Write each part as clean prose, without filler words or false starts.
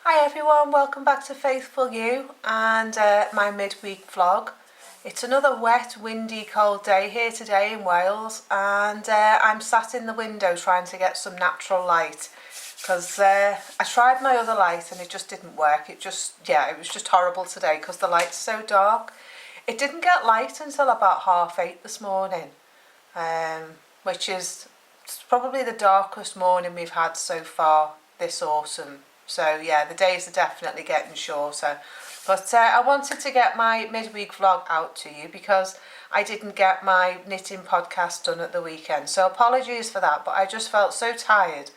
Hi everyone, welcome back to Faithful You and my midweek vlog. It's another wet, windy, cold day here today in Wales, and I'm sat in the window trying to get some natural light because I tried my other light and it just didn't work. It was just horrible today because the light's so dark. It didn't get light until about 8:30 this morning, which is probably the darkest morning we've had so far this autumn. So yeah, the days are definitely getting shorter. But I wanted to get my midweek vlog out to you because I didn't get my knitting podcast done at the weekend. So apologies for that, but I just felt so tired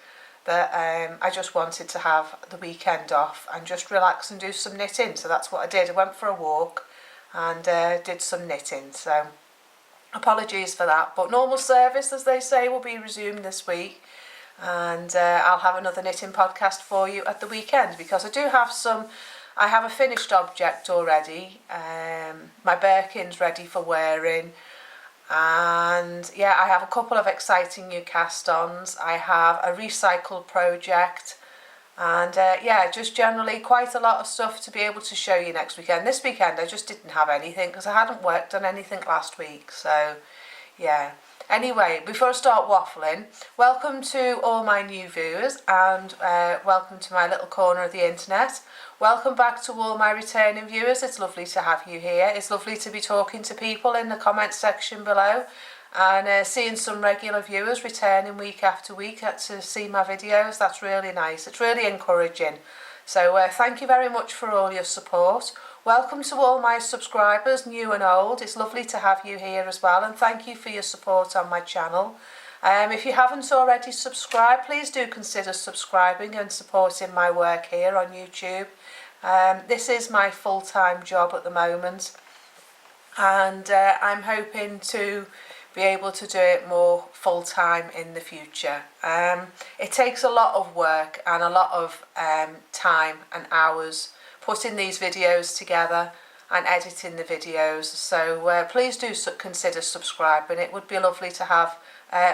that I just wanted to have the weekend off and just relax and do some knitting. So that's what I did. I went for a walk and did some knitting. So apologies for that. But normal service, as they say, will be resumed this week. And I'll have another knitting podcast for you at the weekend because I have a finished object already. My Birkin's ready for wearing, and yeah, I have a couple of exciting new cast-ons. I have a recycled project, and just generally quite a lot of stuff to be able to show you next weekend. This weekend I just didn't have anything because I hadn't worked on anything last week, so yeah. Anyway, before I start waffling, welcome to all my new viewers and welcome to my little corner of the internet. Welcome back to all my returning viewers. It's lovely to have you here. It's lovely to be talking to people in the comment section below and seeing some regular viewers returning week after week to see my videos. That's really nice. It's really encouraging. So thank you very much for all your support. Welcome to all my subscribers, new and old. It's lovely to have you here as well, and thank you for your support on my channel. If you haven't already subscribed, please do consider subscribing and supporting my work here on YouTube. This is my full-time job at the moment, and I'm hoping to be able to do it more full-time in the future. It takes a lot of work and a lot of time and hours putting these videos together and editing the videos, so please do consider subscribing. It would be lovely to have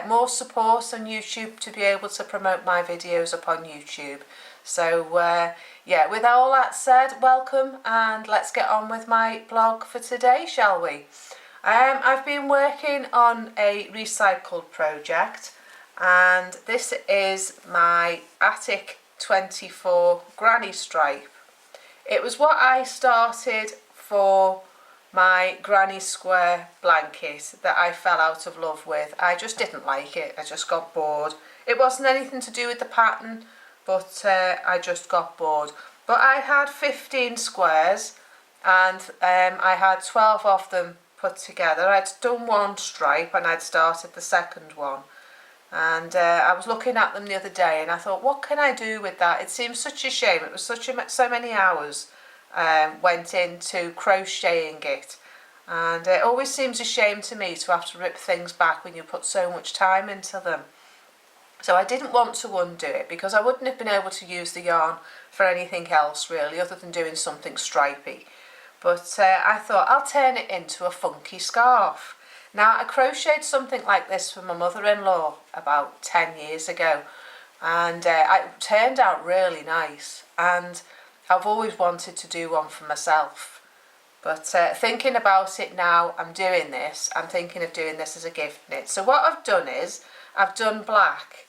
more support on YouTube to be able to promote my videos upon YouTube. So with all that said, welcome, and let's get on with my blog for today, shall we? I've been working on a recycled project, and this is my Attic 24 granny stripe. It was what I started for my granny square blanket that I fell out of love with. I just didn't like it. I just got bored. It wasn't anything to do with the pattern, but I just got bored. But I had 15 squares and I had 12 of them put together. I'd done one stripe and I'd started the second one. And I was looking at them the other day and I thought, what can I do with that? It seems such a shame. It was so many hours went into crocheting it, and it always seems a shame to me to have to rip things back when you put so much time into them. So I didn't want to undo it because I wouldn't have been able to use the yarn for anything else really other than doing something stripy. But I thought I'll turn it into a funky scarf. Now, I crocheted something like this for my mother-in-law about 10 years ago, and it turned out really nice, and I've always wanted to do one for myself. But thinking about it now, I'm thinking of doing this as a gift knit. So what I've done is, I've done black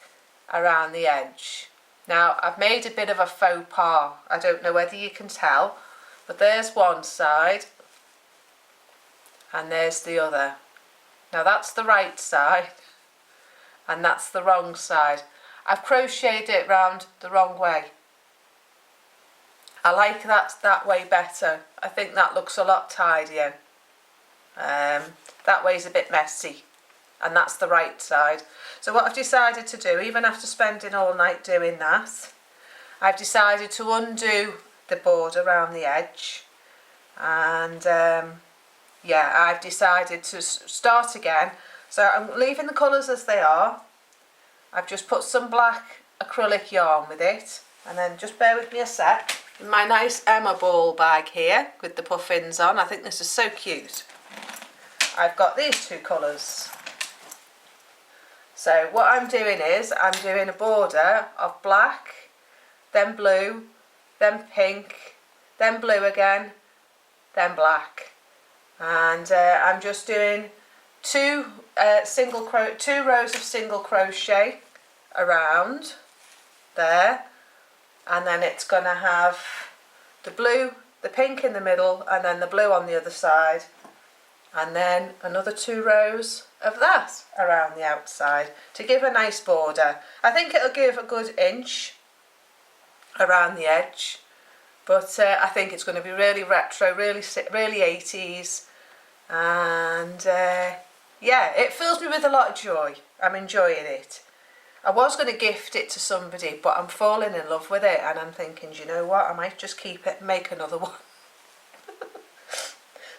around the edge. Now, I've made a bit of a faux pas. I don't know whether you can tell, but there's one side, and there's the other. Now that's the right side and that's the wrong side. I've crocheted it round the wrong way. I like that way better. I think that looks a lot tidier. That way's a bit messy, and that's the right side. So what I've decided to do, even after spending all night doing that, I've decided to undo the border around the edge, and I've decided to start again. So I'm leaving the colours as they are. I've just put some black acrylic yarn with it, and then just bear with me a sec. In my nice Emma ball bag here with the puffins on, I think this is so cute. I've got these two colours. So what I'm doing is I'm doing a border of black, then blue, then pink, then blue again, then black. And I'm just doing two rows of single crochet around there, and then it's going to have the blue, the pink in the middle, and then the blue on the other side, and then another 2 rows of that around the outside to give a nice border. I think it'll give a good inch around the edge, but I think it's going to be really retro, really 80s, and yeah, it fills me with a lot of joy. I'm enjoying it. I was going to gift it to somebody, but I'm falling in love with it, and I'm thinking, do you know what, I might just keep it and make another one.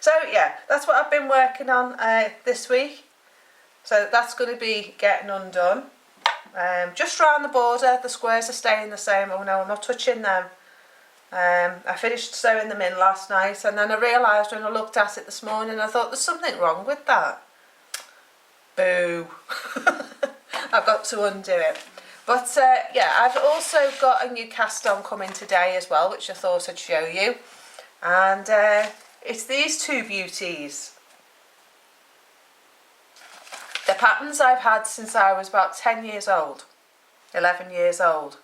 So yeah, that's what I've been working on this week. So that's going to be getting undone. Just around the border, the squares are staying the same. Oh no, I'm not touching them. I finished sewing them in last night, and then I realised when I looked at it this morning, I thought there's something wrong with that. Boo. I've got to undo it. But yeah, I've also got a new cast on coming today as well, which I thought I'd show you. And it's these 2 beauties. The patterns I've had since I was about 10 years old, 11 years old.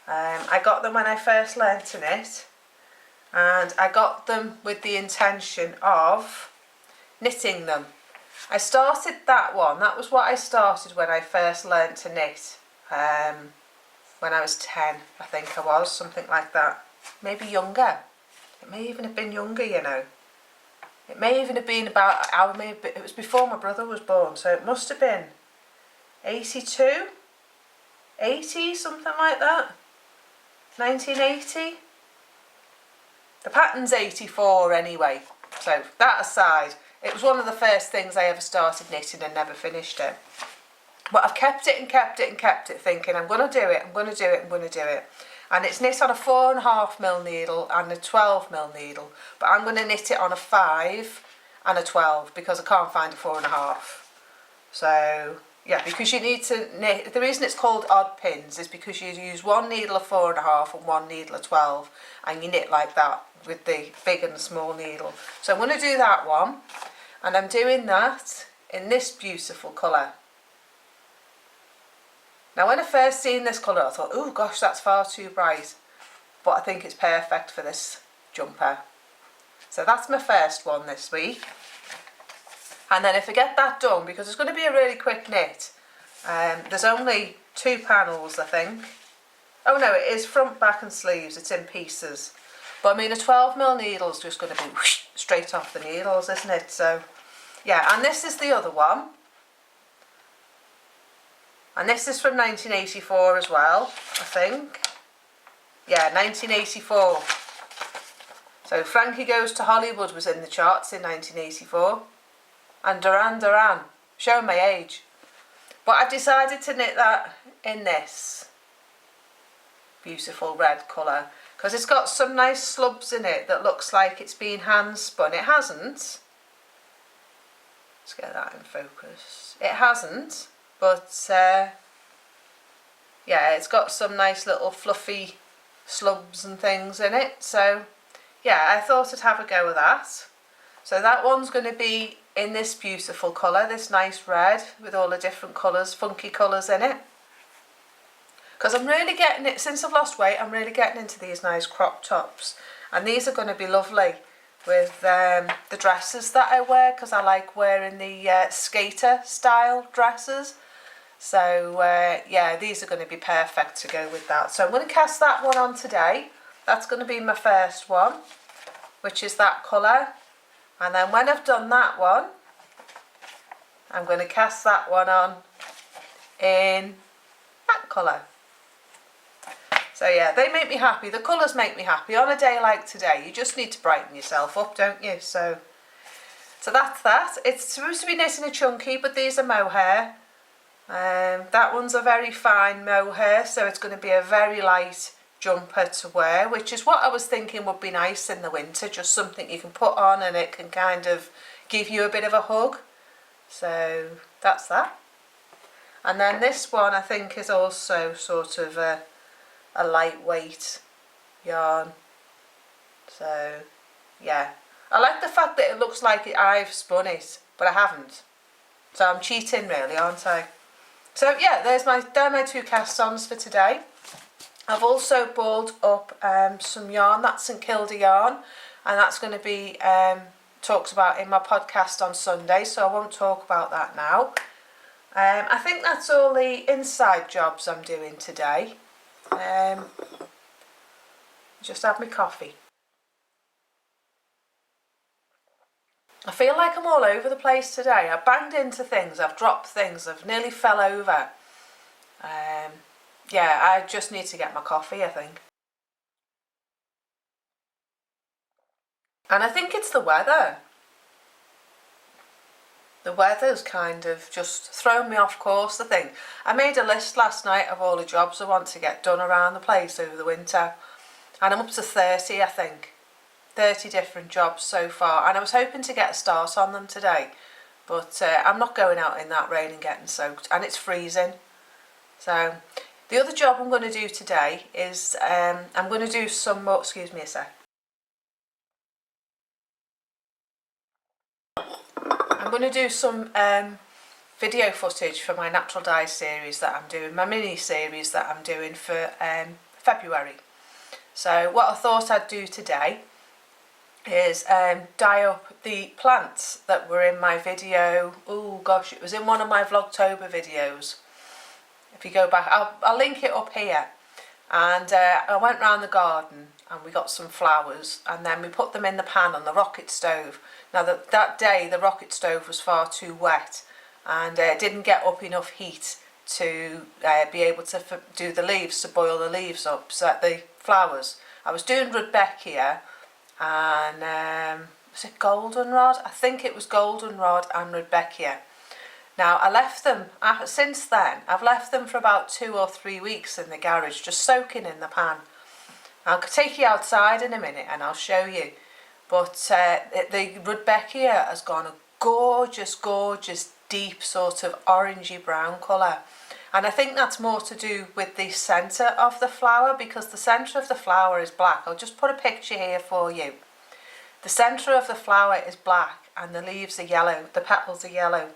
I got them when I first learnt to knit, and I got them with the intention of knitting them. I started that one, that was what I started when I first learnt to knit, when I was 10, I think I was, something like that, maybe younger. It may even have been younger, you know. It may even have been about, it was before my brother was born, so it must have been 82, 80, something like that, 1980. The pattern's 84 anyway, so that aside, it was one of the first things I ever started knitting and never finished it. But I've kept it and kept it and kept it, thinking I'm going to do it, I'm going to do it, I'm going to do it. And it's knit on a 4.5mm needle and a 12mm needle, but I'm going to knit it on a 5 and a 12 because I can't find a 4.5. So yeah, because you need to knit, the reason it's called odd pins is because you use one needle of 4.5 and one needle of 12, and you knit like that with the big and the small needle. So I'm going to do that one, and I'm doing that in this beautiful colour. Now when I first seen this colour, I thought, oh gosh, that's far too bright, but I think it's perfect for this jumper. So that's my first one this week. And then if I get that done, because it's going to be a really quick knit, there's only 2 panels, I think. Oh no, it is front, back and sleeves, it's in pieces. But I mean, a 12mm needle is just going to be whoosh, straight off the needles, isn't it? So yeah, and this is the other one. And this is from 1984 as well, I think. Yeah, 1984. So Frankie Goes to Hollywood was in the charts in 1984. And Duran Duran, showing my age. But I've decided to knit that in this beautiful red colour, because it's got some nice slubs in it that looks like it's been hand spun. It hasn't. Let's get that in focus. It hasn't. But yeah, it's got some nice little fluffy slubs and things in it. So yeah, I thought I'd have a go with that. So that one's going to be in this beautiful colour, this nice red with all the different colours, funky colours in it. Because I'm really getting it, since I've lost weight, I'm really getting into these nice crop tops. And these are going to be lovely with the dresses that I wear, because I like wearing the skater style dresses. So yeah, these are going to be perfect to go with that. So I'm going to cast that one on today. That's going to be my first one, which is that colour. And then when I've done that one, I'm going to cast that one on in that colour. So yeah, they make me happy. The colours make me happy. On a day like today, you just need to brighten yourself up, don't you? So that's that. It's supposed to be knitting a chunky, but these are mohair. That one's a very fine mohair, so it's going to be a very light jumper to wear, which is what I was thinking would be nice in the winter, just something you can put on and it can kind of give you a bit of a hug. So that's that. And then this one I think is also sort of a lightweight yarn. So yeah, I like the fact that it looks like I've spun it, but I haven't. So I'm cheating really, aren't I? So yeah, they're my 2 cast-ons for today. I've also balled up some yarn, that's St Kilda yarn, and that's going to be talked about in my podcast on Sunday, so I won't talk about that now. I think that's all the inside jobs I'm doing today. Just have my coffee. I feel like I'm all over the place today. I've banged into things, I've dropped things, I've nearly fell over. Yeah, I just need to get my coffee, I think. And I think it's the weather. The weather's kind of just thrown me off course, I think. I made a list last night of all the jobs I want to get done around the place over the winter. And I'm up to 30, I think. 30 different jobs so far. And I was hoping to get a start on them today. But I'm not going out in that rain and getting soaked. And it's freezing. So the other job I'm going to do today is I'm going to do some more... Excuse me a sec. I'm going to do some video footage for my natural dye series that I'm doing, my mini series that I'm doing for February. So what I thought I'd do today is dye up the plants that were in my video. Oh gosh, it was in one of my Vlogtober videos. If you go back, I'll link it up here. And I went round the garden and we got some flowers and then we put them in the pan on the rocket stove. Now that day the rocket stove was far too wet and didn't get up enough heat to be able to do the leaves, to boil the leaves up, so the flowers. I was doing Rudbeckia and was it goldenrod? I think it was goldenrod and Rudbeckia. Now I left them, since then, I've left them for about 2 or 3 weeks in the garage, just soaking in the pan. I'll take you outside in a minute and I'll show you. But the Rudbeckia has gone a gorgeous, gorgeous, deep sort of orangey brown colour. And I think that's more to do with the centre of the flower, because the centre of the flower is black. I'll just put a picture here for you. The centre of the flower is black and the leaves are yellow, the petals are yellow.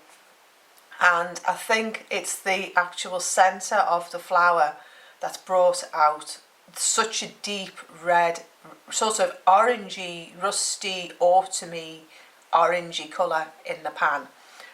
And I think it's the actual centre of the flower that's brought out such a deep red, sort of orangey, rusty, autumny, orangey colour in the pan.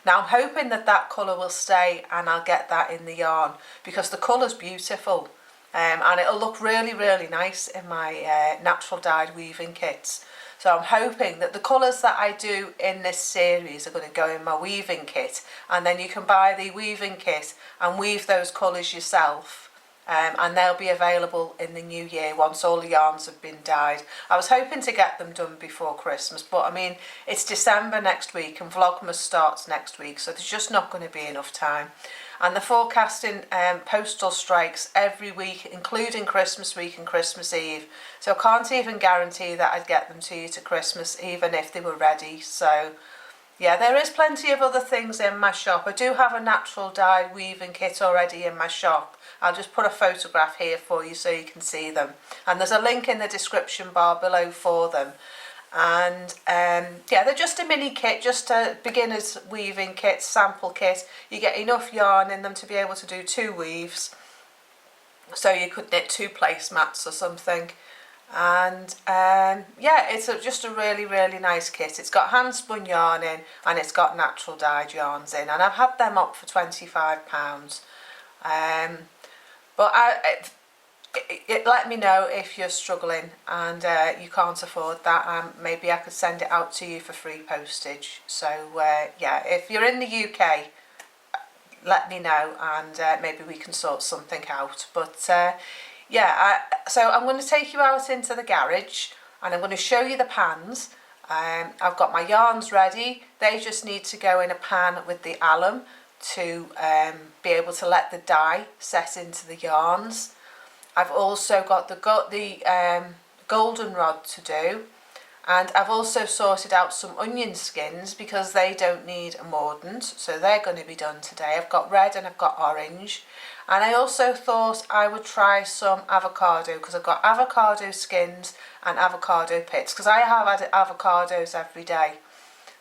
Now I'm hoping that that colour will stay and I'll get that in the yarn, because the colour's beautiful and it'll look really, really nice in my natural dyed weaving kits. So I'm hoping that the colours that I do in this series are going to go in my weaving kit, and then you can buy the weaving kit and weave those colours yourself, and they'll be available in the new year once all the yarns have been dyed. I was hoping to get them done before Christmas, but I mean it's December next week and Vlogmas starts next week, so there's just not going to be enough time. And they're forecasting postal strikes every week, including Christmas week and Christmas Eve. So I can't even guarantee that I'd get them to you to Christmas, even if they were ready. So yeah, there is plenty of other things in my shop. I do have a natural dyed weaving kit already in my shop. I'll just put a photograph here for you so you can see them. And there's a link in the description bar below for them. And yeah, they're just a mini kit, just a beginner's weaving kit, sample kit. You get enough yarn in them to be able to do 2 weaves, so you could knit 2 placemats or something. And yeah, it's just a really, really nice kit. It's got hand spun yarn in and it's got natural dyed yarns in, and I've had them up for £25. But let me know if you're struggling and you can't afford that. Maybe I could send it out to you for free postage. So yeah, if you're in the UK, let me know and maybe we can sort something out. But yeah, so I'm going to take you out into the garage and I'm going to show you the pans. I've got my yarns ready. They just need to go in a pan with the alum to be able to let the dye set into the yarns. I've also got the goldenrod to do, And I've also sorted out some onion skins because they don't need a mordant, so they're going to be done today. I've got red and I've got orange. And I also thought I would try some avocado because I've got avocado skins and avocado pits because I have had avocados every day.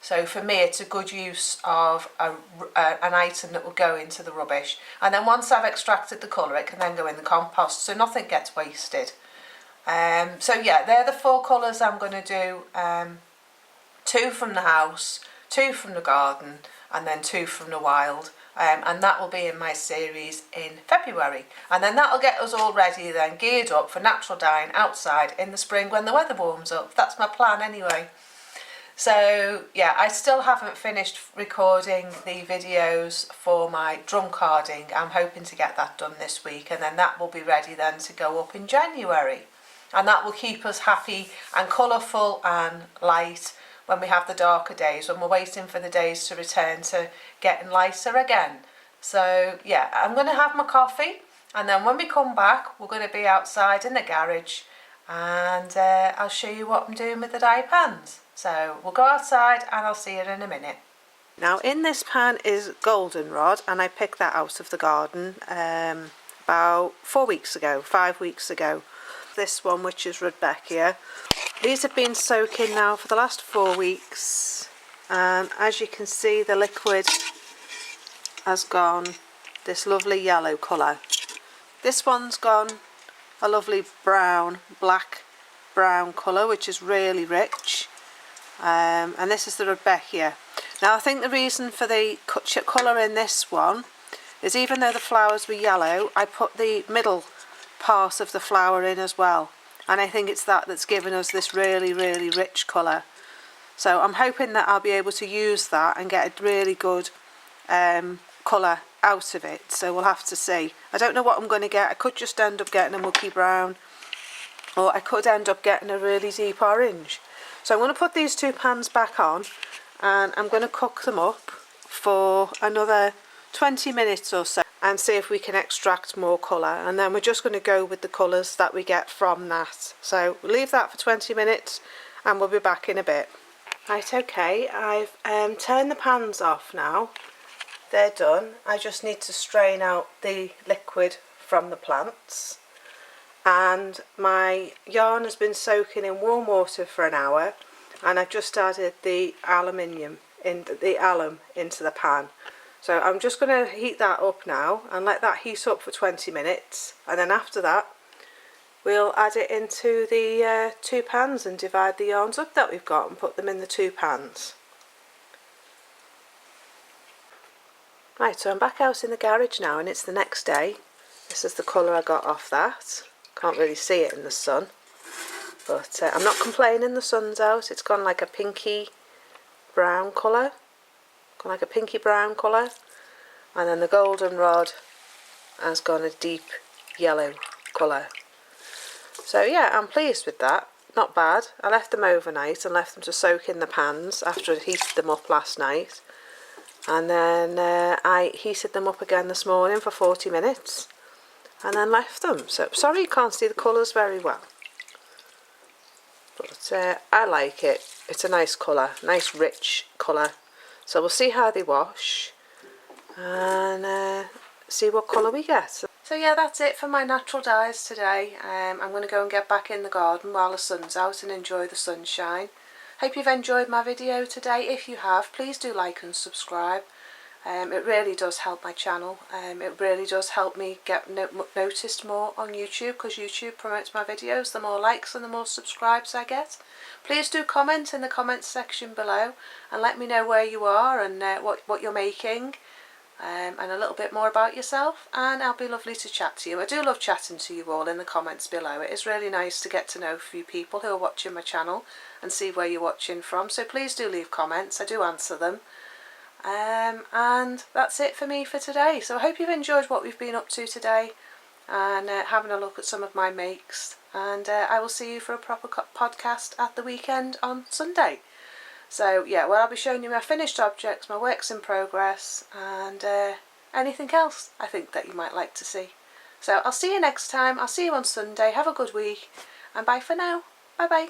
So for me it's a good use of an item that will go into the rubbish. And then once I've extracted the colour it can then go in the compost so nothing gets wasted. So yeah, they're the 4 colours I'm going to do. 2 from the house, 2 from the garden and then 2 from the wild. And that will be in my series in February. And then that'll get us all ready then, geared up for natural dyeing outside in the spring when the weather warms up. That's my plan anyway. So yeah, I still haven't finished recording the videos for my drum carding. I'm hoping to get that done this week and then that will be ready then to go up in January. And that will keep us happy and colourful and light when we have the darker days, when we're waiting for the days to return to getting lighter again. So yeah, I'm going to have my coffee and then when we come back we're going to be outside in the garage and I'll show you what I'm doing with the dye pans. So we'll go outside and I'll see you in a minute. Now in this pan is goldenrod and I picked that out of the garden about 4 weeks ago, 5 weeks ago. This one, which is Rudbeckia. These have been soaking now for the last 4 weeks and as you can see the liquid has gone this lovely yellow colour. This one's gone a lovely brown, black brown colour which is really rich, and this is the Rudbeckia. Now I think the reason for the colour in this one is even though the flowers were yellow I put the middle part of the flower in as well and I think it's that's given us this really rich colour. So I'm hoping that I'll be able to use that and get a really good colour out of it, so we'll have to see. I don't know what I'm going to get. I could just end up getting a mucky brown or I could end up getting a really deep orange. So I'm going to put these 2 pans back on and I'm going to cook them up for another 20 minutes or so and see if we can extract more colour, and then we're just going to go with the colours that we get from that. So we'll leave that for 20 minutes and we'll be back in a bit. Right, okay, I've turned the pans off now. They're done. I just need to strain out the liquid from the plants and my yarn has been soaking in warm water for an hour and I've just added the alum into the pan. So I'm just going to heat that up now and let that heat up for 20 minutes and then after that we'll add it into the 2 pans and divide the yarns up that we've got and put them in the 2 pans. Right, so I'm back out in the garage now and it's the next day. This is the colour I got off that. Can't really see it in the sun, but I'm not complaining, the sun's out. It's gone like a pinky brown colour. Like a pinky brown colour, and then the goldenrod has gone a deep yellow colour. So yeah, I'm pleased with that, not bad. I left them overnight and left them to soak in the pans after I heated them up last night, and then I heated them up again this morning for 40 minutes and then left them. So sorry you can't see the colours very well, but I like it. It's a nice colour, nice rich colour. So we'll see how they wash and see what colour we get. So yeah, that's it for my natural dyes today. I'm going to go and get back in the garden while the sun's out and enjoy the sunshine. Hope you've enjoyed my video today. If you have, please do like and subscribe. It really does help my channel. It really does help me get noticed more on YouTube, because YouTube promotes my videos. The more likes and the more subscribes I get. Please do comment in the comments section below and let me know where you are and what you're making, and a little bit more about yourself, and I'll be lovely to chat to you. I do love chatting to you all in the comments below. It is really nice to get to know a few people who are watching my channel and see where you're watching from. So please do leave comments. I do answer them. And that's it for me for today. So I hope you've enjoyed what we've been up to today and having a look at some of my makes, and I will see you for a proper podcast at the weekend on Sunday. So yeah, well, I'll be showing you my finished objects, my works in progress, and anything else I think that you might like to see. So I'll see you next time. I'll see you on Sunday. Have a good week and bye for now. Bye bye.